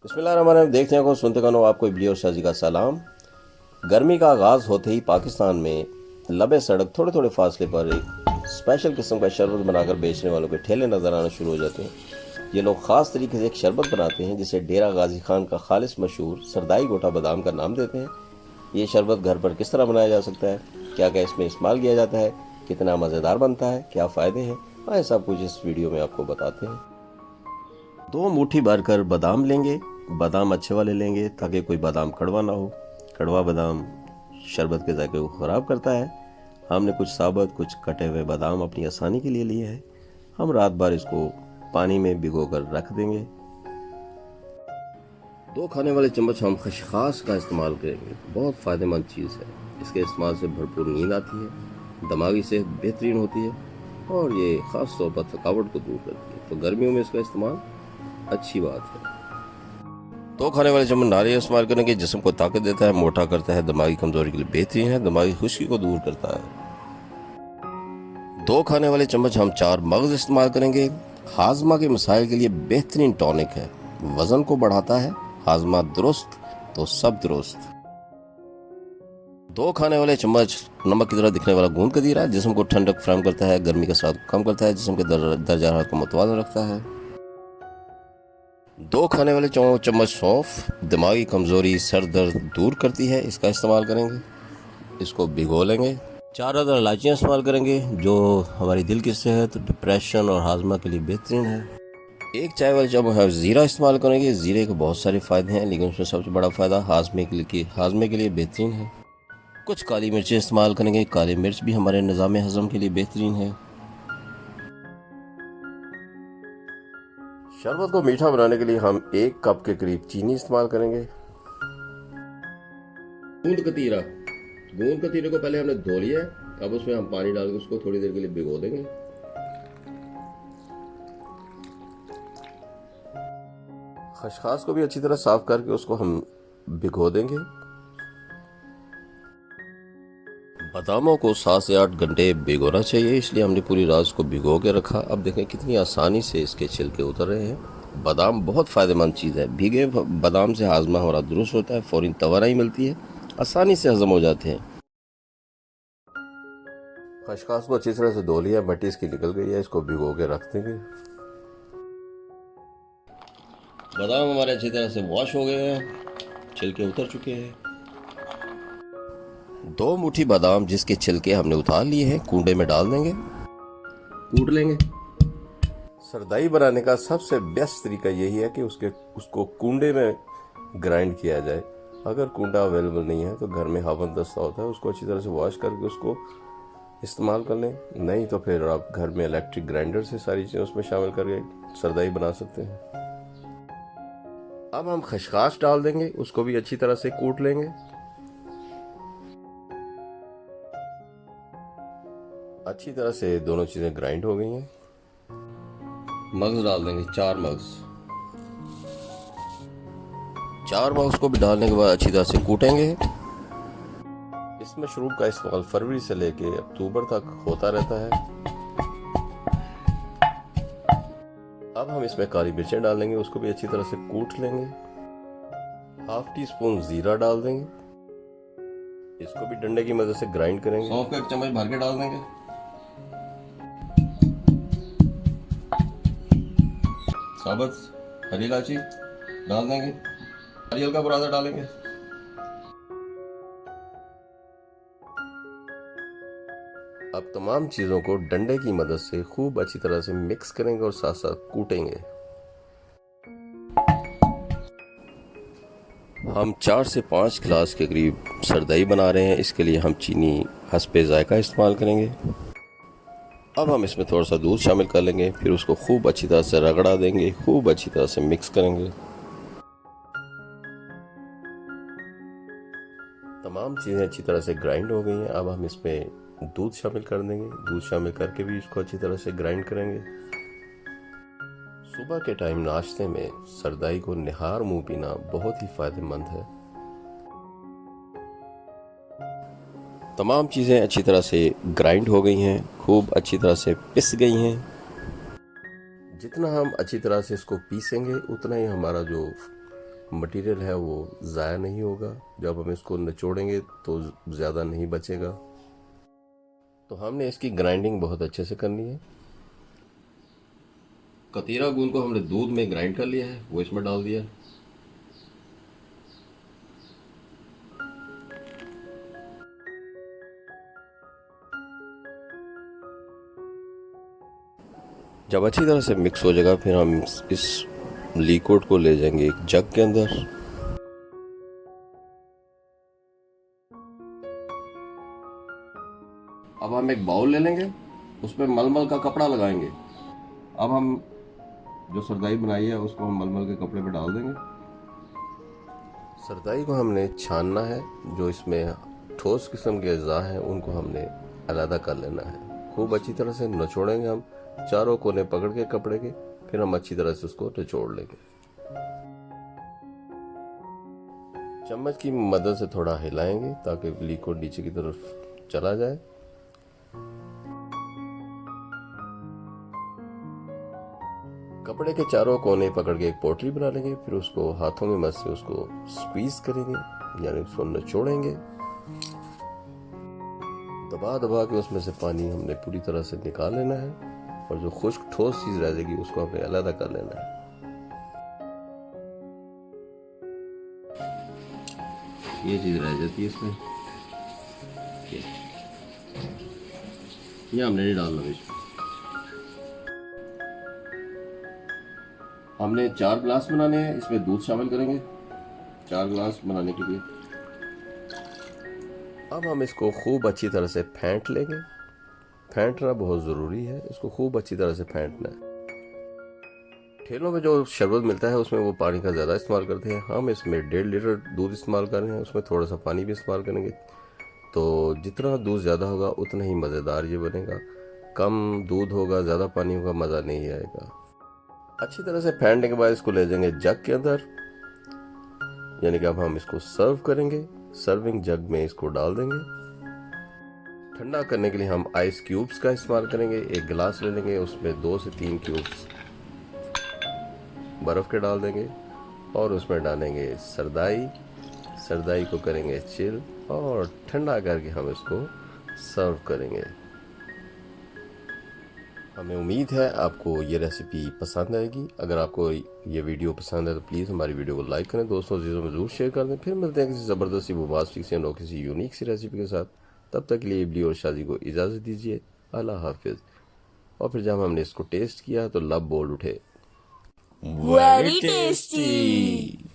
बिस्मिल्लाहिर्रहमानिर्रहीम। देखते हैं को सुनते कानो आपको इबली और शाजी का सलाम। गर्मी का आगाज़ होते ही पाकिस्तान में लबे सड़क थोड़े थोड़े फासले पर एक स्पेशल किस्म का शरबत बनाकर बेचने वालों के ठेले नज़र आना शुरू हो जाते हैं। ये लोग ख़ास तरीके से एक शरबत बनाते हैं जिसे डेरा गाजी खान का खालिश मशहूर सरदाई गोटा बादाम का नाम देते हैं। ये शरबत घर पर किस तरह बनाया जा सकता है, क्या क्या इसमें इस्तेमाल किया जाता है, कितना मज़ेदार बनता है, क्या फ़ायदे हैं, आए सब कुछ इस वीडियो में आपको बताते हैं। 2 मुट्ठी भरकर बादाम लेंगे। बादाम अच्छे वाले लेंगे ताकि कोई बादाम कड़वा ना हो। कड़वा बादाम शरबत के जायके को ख़राब करता है। हमने कुछ साबुत कुछ कटे हुए बादाम अपनी आसानी के लिए लिए हैं। हम रात भर इसको पानी में भिगोकर रख देंगे। 2 खाने वाले चम्मच हम खसखस का इस्तेमाल करेंगे। बहुत फ़ायदेमंद चीज़ है। इसके इस्तेमाल से भरपूर नींद आती है, दिमागी सेहत बेहतरीन होती है और ये ख़ास तौर पर थकावट को दूर करती है। तो गर्मियों में इसका इस्तेमाल अच्छी बात है। 2 खाने वाले चम्मच नारियल इस्तेमाल करेंगे। जिस्म को ताकत देता है, मोटा करता है, दिमागी कमजोरी के लिए बेहतरीन है, दिमागी खुश्की को दूर करता है। 2 खाने वाले चम्मच हम 4 मगज इस्तेमाल करेंगे। हाजमा के मसाइल के लिए बेहतरीन टॉनिक है, वजन को बढ़ाता है। हाजमा दुरुस्त तो सब दुरुस्त। 2 खाने वाले चम्मच नमक की तरह दिखने वाला गूंद कतीरा जिस्म को ठंडक फराहम करता है, गर्मी का असर कम करता है, जिस्म के दर्जा हरारत को मुतवाज़न रखता है। 2 खाने वाले चम्मच सौंफ दिमागी कमज़ोरी सर दर्द दूर करती है, इसका इस्तेमाल करेंगे। इसको भिगो लेंगे। 4 अदर इलायचियाँ इस्तेमाल करेंगे जो हमारी दिल की सेहत, डिप्रेशन और हाजमा के लिए बेहतरीन है। 1 चाय वाले चम्मच हम ज़ीरा इस्तेमाल करेंगे। ज़ीरे के बहुत सारे फ़ायदे हैं लेकिन उसमें सबसे बड़ा फ़ायदा हाजमे के लिए बेहतरीन है। कुछ काली मिर्चें इस्तेमाल करेंगे। काली मिर्च भी हमारे निज़ाम हज़म के लिए बेहतरीन है। शरबत को मीठा बनाने के लिए हम 1 कप के करीब चीनी इस्तेमाल करेंगे। गूंद कतीरे को पहले हमने धो लिया है। अब उसमें हम पानी डाल के उसको थोड़ी देर के लिए भिगो देंगे। खसखस को भी अच्छी तरह साफ करके उसको हम भिगो देंगे। बादामों को 7 से 8 घंटे भिगोना चाहिए, इसलिए हमने पूरी रात उसको भिगो के रखा। अब देखें कितनी आसानी से इसके छिलके उतर रहे हैं। बादाम बहुत फ़ायदेमंद चीज़ है। भीगे बादाम से हाजमा हमारा दुरुस्त होता है, फ़ौरन तवानाई मिलती है, आसानी से हजम हो जाते हैं। खसखस को अच्छी तरह से धो लिया, मट्टी इसकी निकल गई है, इसको भिगो के रख देंगे। बादाम हमारे अच्छी तरह से वॉश हो गए हैं, छिलके उतर चुके हैं। 2 मुट्ठी बादाम जिसके छिलके हमने उतार लिए हैं कूंडे में डाल देंगे, कूट लेंगे। सरदाई बनाने का सबसे बेस्ट तरीका यही है कि उसको कूंडे में ग्राइंड किया जाए। अगर कूंडा अवेलेबल नहीं है तो घर में हावन दस्ता होता है, उसको अच्छी तरह से वॉश करके उसको इस्तेमाल कर लें। नहीं तो फिर आप घर में इलेक्ट्रिक ग्राइंडर से सारी चीज़ें उसमें शामिल करके सरदाई बना सकते हैं। अब हम खसखस डाल देंगे, उसको भी अच्छी तरह से कूट लेंगे। अच्छी तरह से दोनों चीज़ें ग्राइंड हो गई हैं। मग्ज डाल देंगे, 4 मग्ज। 4 मग्ज को भी डालने के बाद अच्छी तरह से कूटेंगे। इस मशरूब का इस्तेमाल फरवरी से लेके अक्टूबर तक होता रहता है। अब हम इसमें काली मिर्चें डाल देंगे, उसको भी अच्छी तरह से कूट लेंगे। 1/2 टीस्पून जीरा डाल देंगे, इसको भी डंडे की मदद से ग्राइंड करेंगे। सौंफ का 1 चम्मच भर के डाल देंगे। साबुत हरी इलायची डाल देंगे, नारियल का बुरादा डालेंगे। अब तमाम चीज़ों को डंडे की मदद से खूब अच्छी तरह से मिक्स करेंगे और साथ साथ कूटेंगे। हम 4 से 5 गिलास के करीब सरदाई बना रहे हैं, इसके लिए हम चीनी हस्बे जायका इस्तेमाल करेंगे। अब हम इसमें थोड़ा सा दूध शामिल कर लेंगे, फिर उसको खूब अच्छी तरह से रगड़ा देंगे, खूब अच्छी तरह से मिक्स करेंगे। तमाम चीज़ें अच्छी तरह से ग्राइंड हो गई हैं। अब हम इसमें दूध शामिल कर देंगे, दूध शामिल करके भी इसको अच्छी तरह से ग्राइंड करेंगे। सुबह के टाइम नाश्ते में सरदाई को निहार मुंह पीना बहुत ही फायदेमंद है। तमाम चीज़ें अच्छी तरह से ग्राइंड हो गई हैं, खूब अच्छी तरह से पिस गई हैं। जितना हम अच्छी तरह से इसको पीसेंगे उतना ही हमारा जो मटेरियल है वो ज़ाया नहीं होगा। जब हम इसको निचोड़ेंगे तो ज़्यादा नहीं बचेगा। तो हमने इसकी ग्राइंडिंग बहुत अच्छे से करनी है। कतीरा गूंद को हमने दूध में ग्राइंड कर लिया है, वो इसमें डाल दिया। जब अच्छी तरह से मिक्स हो जाएगा फिर हम इस लिक्विड को ले जाएंगे एक जग के अंदर। अब हम एक बाउल ले लेंगे, उसमें मलमल का कपड़ा लगाएंगे। अब हम जो सरदाई बनाई है उसको हम मलमल के कपड़े पे डाल देंगे। सरदाई को हमने छानना है, जो इसमें ठोस किस्म के अज़ा हैं उनको हमने अलहदा कर लेना है। खूब अच्छी तरह से निचोड़ेंगे हम, चारों कोने पकड़ के कपड़े के, फिर हम अच्छी तरह से उसको निचोड़ लेंगे। चम्मच की मदद से थोड़ा हिलाएंगे ताकि लिक्विड नीचे की तरफ चला जाए। कपड़े के चारों कोने पकड़ के एक पोटली बना लेंगे, फिर उसको हाथों की मदद से उसको स्क्वीज करेंगे, यानी उसको निचोड़ेंगे। दबा दबा के उसमें से पानी हमने पूरी तरह से निकाल लेना है, और जो खुश्क ठोस चीज रह जाएगी उसको हमें अलग कर लेना है। ये चीज रह जाती है इसमें, ये हमने नहीं डालना इसमें। हमने 4 गिलास बनाने हैं, इसमें दूध शामिल करेंगे 4 गिलास बनाने के लिए। अब हम इसको खूब अच्छी तरह से फेंट लेंगे। फेंटना बहुत ज़रूरी है, इसको खूब अच्छी तरह से फेंटना है। ठेलों में जो शरबत मिलता है उसमें वो पानी का ज़्यादा इस्तेमाल करते हैं, हम इसमें 1.5 लीटर दूध इस्तेमाल कर रहे हैं, उसमें थोड़ा सा पानी भी इस्तेमाल करेंगे। तो जितना दूध ज़्यादा होगा उतना ही मज़ेदार ये बनेगा। कम दूध होगा, ज़्यादा पानी होगा, मज़ा नहीं आएगा। अच्छी तरह से फेंटने के बाद इसको ले जाएंगे जग के अंदर, यानी कि अब हम इसको सर्व करेंगे। सर्विंग जग में इसको डाल देंगे। ठंडा करने के लिए हम आइस क्यूब्स का इस्तेमाल करेंगे। एक गिलास ले लेंगे, उसमें 2 से 3 क्यूब्स बर्फ़ के डाल देंगे, और उसमें डालेंगे सरदाई। सरदाई को करेंगे चिल, और ठंडा करके हम इसको सर्व करेंगे। हमें उम्मीद है आपको ये रेसिपी पसंद आएगी। अगर आपको ये वीडियो पसंद है तो प्लीज़ हमारी वीडियो को लाइक करें, दोस्तों अजीज़ों में ज़रूर शेयर कर दें। फिर मिलते हैं किसी ज़बरदस्ती बोमास्टिक से और किसी यूनिक सी रेसिपी के साथ। तब तक के लिए इबली और शादी को इजाज़त दीजिए। अल्लाह हाफिज़। और फिर जब हमने इसको टेस्ट किया तो लब बोल उठे, वेरी टेस्टी।